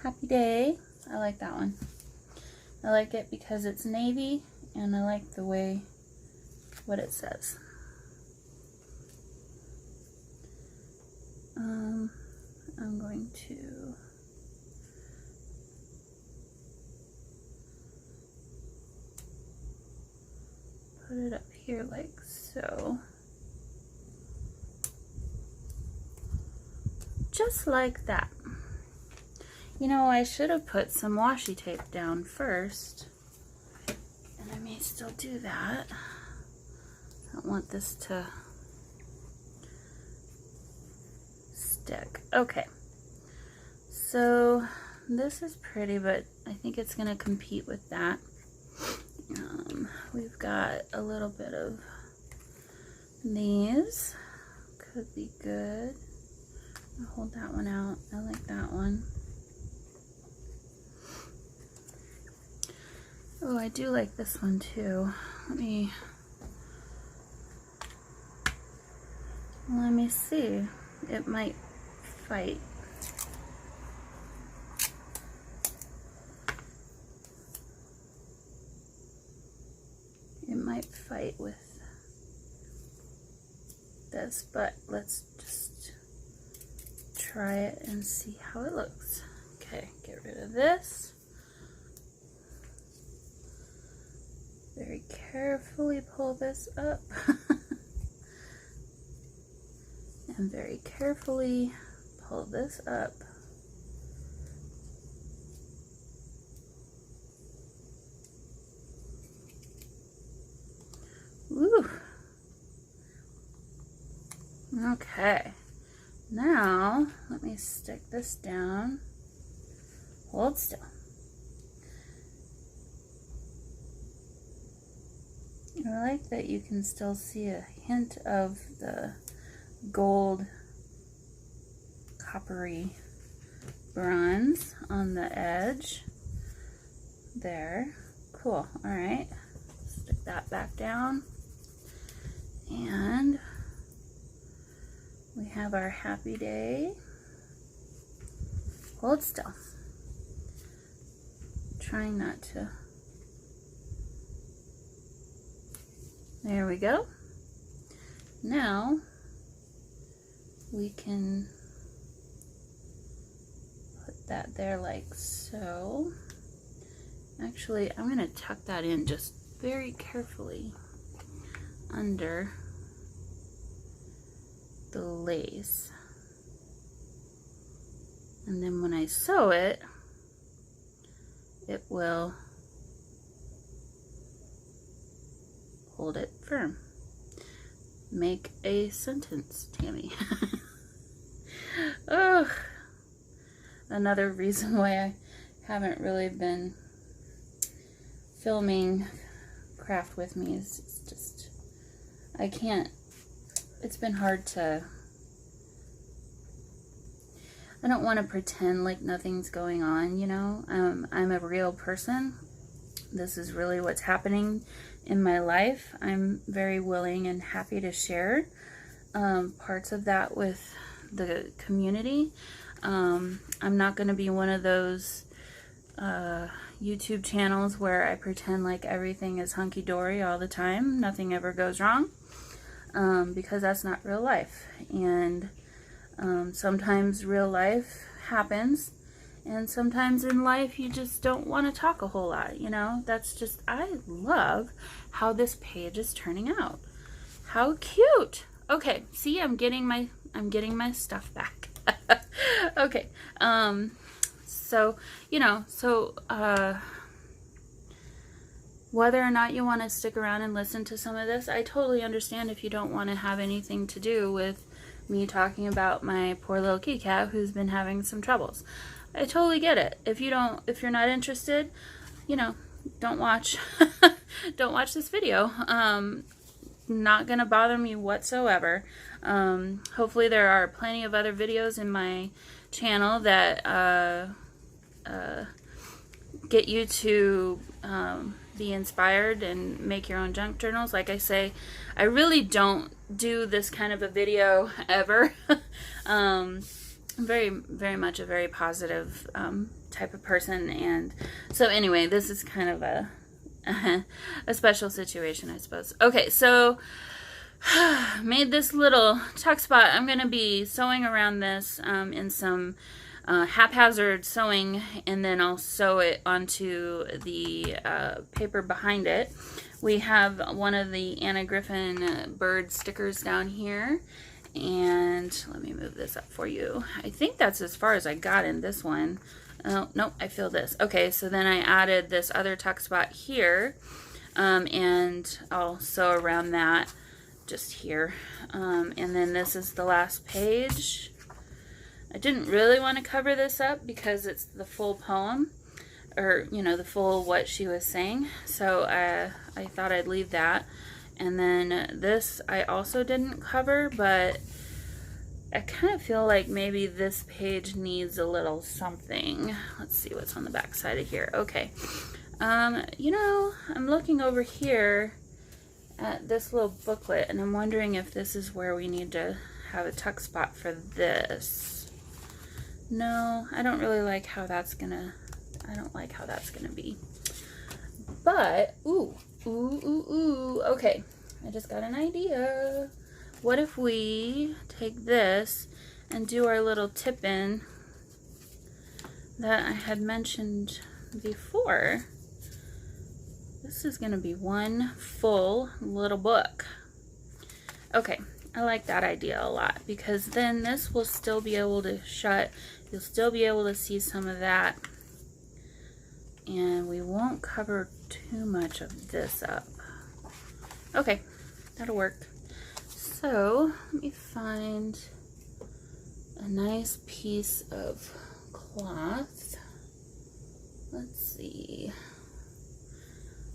Happy day. I like that one. I like it because it's navy and I like the way what it says. I'm going to put it up here like so. Just like that. You know, I should have put some washi tape down first, and I may still do that. I don't want this to stick. Okay, so this is pretty, but I think it's going to compete with that. We've got a little bit of these. Could be good. I'll hold that one out. I like that one. Oh, I do like this one too. Let me see. It might fight. It might fight with this, but let's just try it and see how it looks. Okay, get rid of this. Very carefully pull this up. And very carefully pull this up. Woo. Okay. Now, let me stick this down. Hold still. I like that you can still see a hint of the gold coppery bronze on the edge. There. Cool. Alright. Stick that back down. And we have our happy day. Hold still. Trying not to. There we go. Now we can put that there like so. Actually, I'm going to tuck that in just very carefully under the lace. And then when I sew it, it will hold it firm. Make a sentence, Tammy. Ugh. Another reason why I haven't really been filming craft with me is it's just, I can't, it's been hard to, I don't want to pretend like nothing's going on, you know. I'm a real person. This is really what's happening in my life. I'm very willing and happy to share parts of that with the community. I'm not going to be one of those YouTube channels where I pretend like everything is hunky-dory all the time. Nothing ever goes wrong, because that's not real life. And sometimes real life happens, and sometimes in life you just don't want to talk a whole lot, you know. That's just, I love how this page is turning out. How cute. Okay, see, I'm getting my stuff back. Okay, so, you know, whether or not you want to stick around and listen to some of this, I totally understand if you don't want to have anything to do with me talking about my poor little kitty cat who's been having some troubles. I totally get it. If you're not interested, you know, don't watch don't watch this video. Not gonna bother me whatsoever. Hopefully there are plenty of other videos in my channel that get you to be inspired and make your own junk journals. Like I say, I really don't do this kind of a video ever. I'm very much a very positive type of person, and so anyway, this is kind of a special situation, I suppose. Okay, so made this little tuck spot. I'm going to be sewing around this in some haphazard sewing, and then I'll sew it onto the paper behind it. We have one of the Anna Griffin bird stickers down here, and let me move this up for you. I think that's as far as I got in this one. Oh, nope, I feel this. Okay, so then I added this other tuck spot here, and I'll sew around that just here. And then this is the last page. I didn't really want to cover this up because it's the full poem, or, you know, the full what she was saying. So I thought I'd leave that. And then this I also didn't cover, but I kind of feel like maybe this page needs a little something. Let's see what's on the back side of here. Okay. You know, I'm looking over here at this little booklet, and I'm wondering if this is where we need to have a tuck spot for this. No, I don't really like how that's gonna, I don't like how that's gonna be. But, okay, I just got an idea. What if we take this and do our little tip-in that I had mentioned before? This is going to be one full little book. Okay, I like that idea a lot, because then this will still be able to shut. You'll still be able to see some of that, and we won't cover too much of this up. Okay, that'll work. So let me find a nice piece of cloth. Let's see.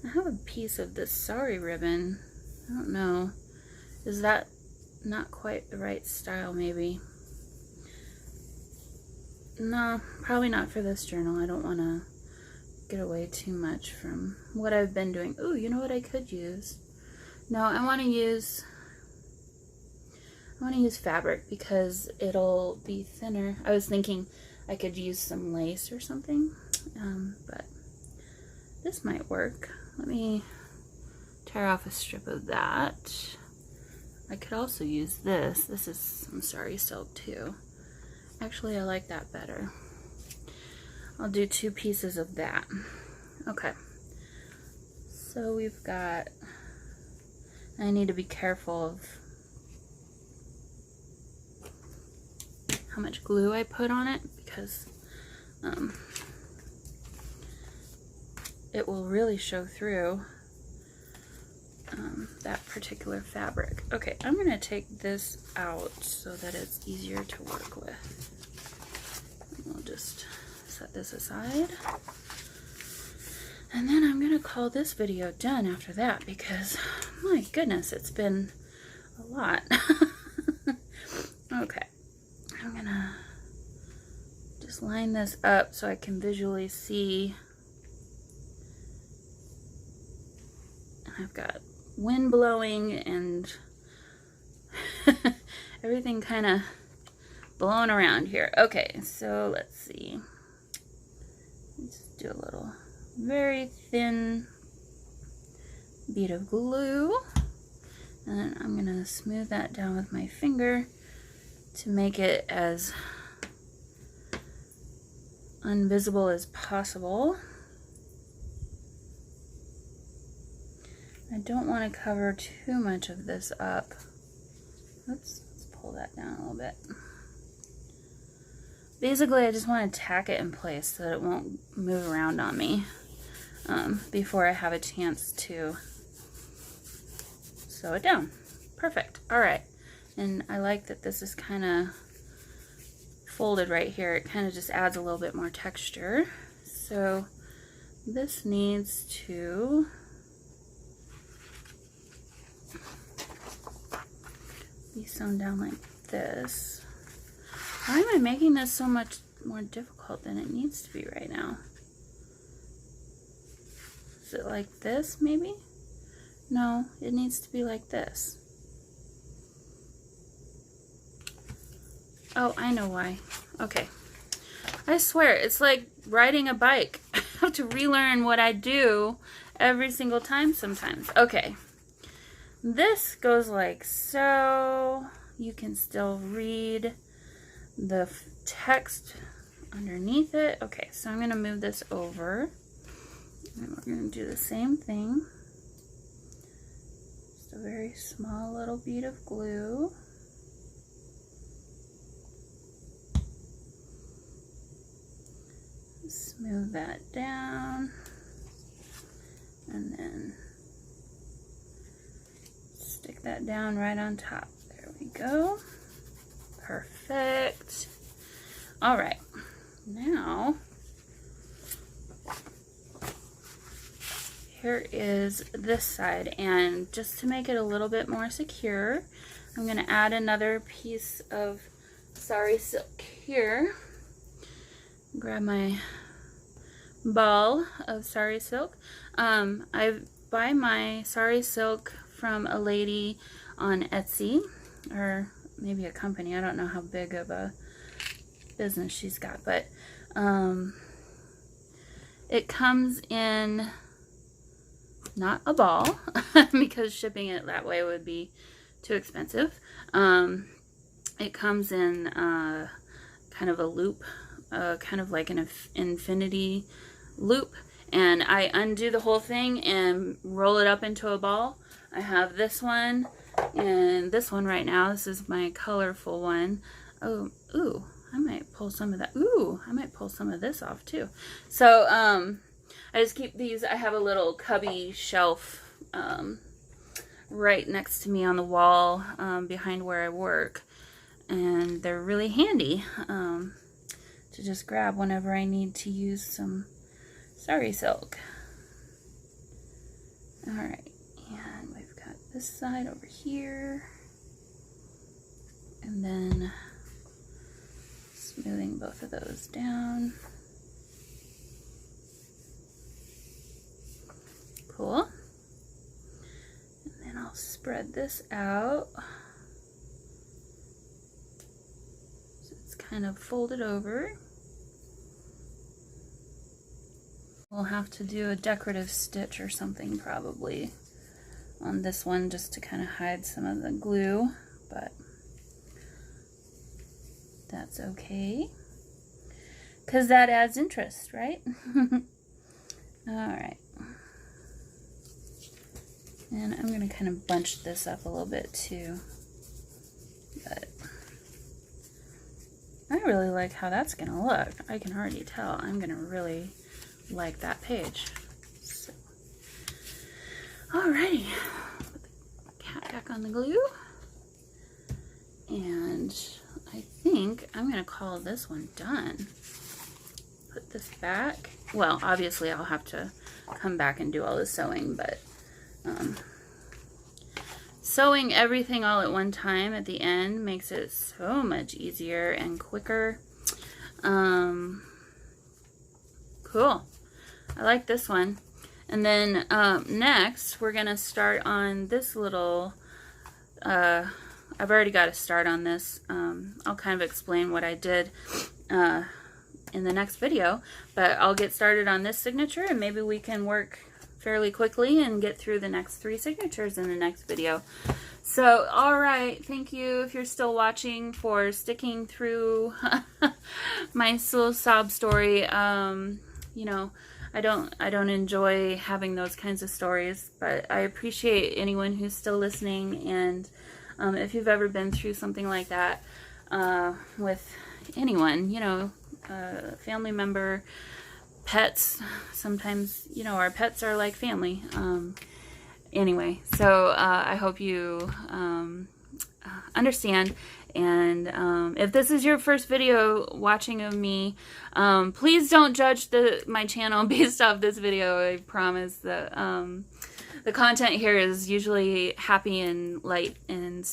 I have a piece of this sari ribbon. I don't know. Is that not quite the right style, maybe? No, probably not for this journal. I don't want to get away too much from what I've been doing. Ooh, you know what I could use? No, I want to use fabric because it'll be thinner. I was thinking I could use some lace or something, but this might work. Let me tear off a strip of that. I could also use this. This is some sari silk too. Actually, I like that better. I'll do 2 pieces of that. Okay. So we've got, I need to be careful of how much glue I put on it because it will really show through that particular fabric. Okay, I'm going to take this out so that it's easier to work with. And we'll just set this aside. And then I'm going to call this video done after that because, my goodness, it's been a lot. Okay, I'm going to just line this up so I can visually see. I've got wind blowing and everything kind of blowing around here. Okay, so let's see. Let's do a little very thin bead of glue. And then I'm going to smooth that down with my finger to make it as invisible as possible. I don't want to cover too much of this up. Oops, let's pull that down a little bit. Basically, I just want to tack it in place so that it won't move around on me before I have a chance to sew it down. Perfect. All right. And I like that this is kind of folded right here. It kind of just adds a little bit more texture. So this needs to be sewn down like this. Why am I making this so much more difficult than it needs to be right now? Is it like this, maybe? No, it needs to be like this. Oh, I know why. Okay. I swear, it's like riding a bike. I have to relearn what I do every single time sometimes. Okay. This goes like so. You can still read the text underneath it. Okay, so I'm going to move this over. And we're going to do the same thing. Just a very small little bead of glue. Smooth that down. And then stick that down right on top. There we go. Perfect. All right. Now, here is this side, and just to make it a little bit more secure, I'm going to add another piece of sari silk here. Grab my ball of sari silk. I buy my sari silk from a lady on Etsy, or maybe a company. I don't know how big of a business she's got, but it comes in not a ball because shipping it that way would be too expensive. It comes in kind of a loop, kind of like an infinity loop, and I undo the whole thing and roll it up into a ball. I have this one and this one right now. This is my colorful one. Oh, ooh, I might pull some of that. Ooh, I might pull some of this off too. So I just keep these. I have a little cubby shelf right next to me on the wall behind where I work, and they're really handy to just grab whenever I need to use some sari silk. Alright, and we've got this side over here, and then smoothing both of those down. Cool. And then I'll spread this out so it's kind of folded over. We'll have to do a decorative stitch or something probably on this one just to kind of hide some of the glue, but that's okay because that adds interest, right? Alright. And I'm going to kind of bunch this up a little bit too, but I really like how that's going to look. I can already tell I'm going to really like that page. So, alrighty, put the cat back on the glue, and I think I'm going to call this one done. Put this back. Well, obviously I'll have to come back and do all the sewing, but sewing everything all at one time at the end makes it so much easier and quicker. Cool. I like this one. And then next we're gonna start on this little I've already got a start on this. I'll kind of explain what I did in the next video, but I'll get started on this signature and maybe we can work fairly quickly and get through the next 3 signatures in the next video. So, alright, thank you if you're still watching for sticking through my little sob story. You know, I don't enjoy having those kinds of stories, but I appreciate anyone who's still listening, and if you've ever been through something like that with anyone, you know, family member, pets, sometimes, you know, our pets are like family. Anyway, so I hope you understand, and if this is your first video watching of me, please don't judge my channel based off this video. I promise that the content here is usually happy and light, and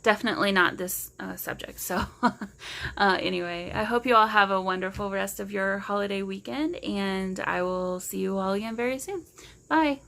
definitely not this subject. So anyway, I hope you all have a wonderful rest of your holiday weekend, and I will see you all again very soon. Bye.